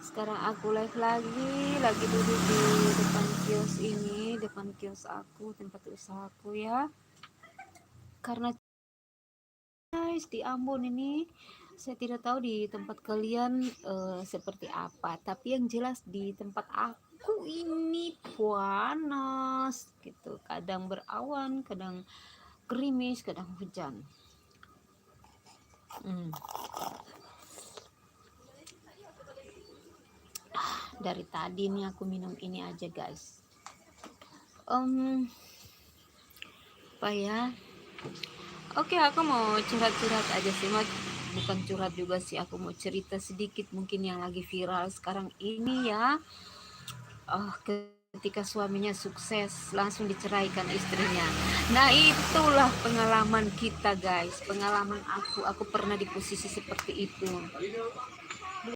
Sekarang aku live lagi duduk di depan kios ini, depan kios aku, tempat usahaku ya. Karena guys di Ambon ini, saya tidak tahu di tempat kalian seperti apa, tapi yang jelas di tempat aku ini panas gitu. Kadang berawan, kadang gerimis, kadang hujan. Dari tadi nih aku minum ini aja guys. Apa ya? Oke, aku mau curhat-curhat aja sih, bukan curhat juga sih, aku mau cerita sedikit mungkin yang lagi viral sekarang ini ya. Ketika suaminya sukses langsung diceraikan istrinya. Nah, itulah pengalaman kita guys, pengalaman aku pernah di posisi seperti itu.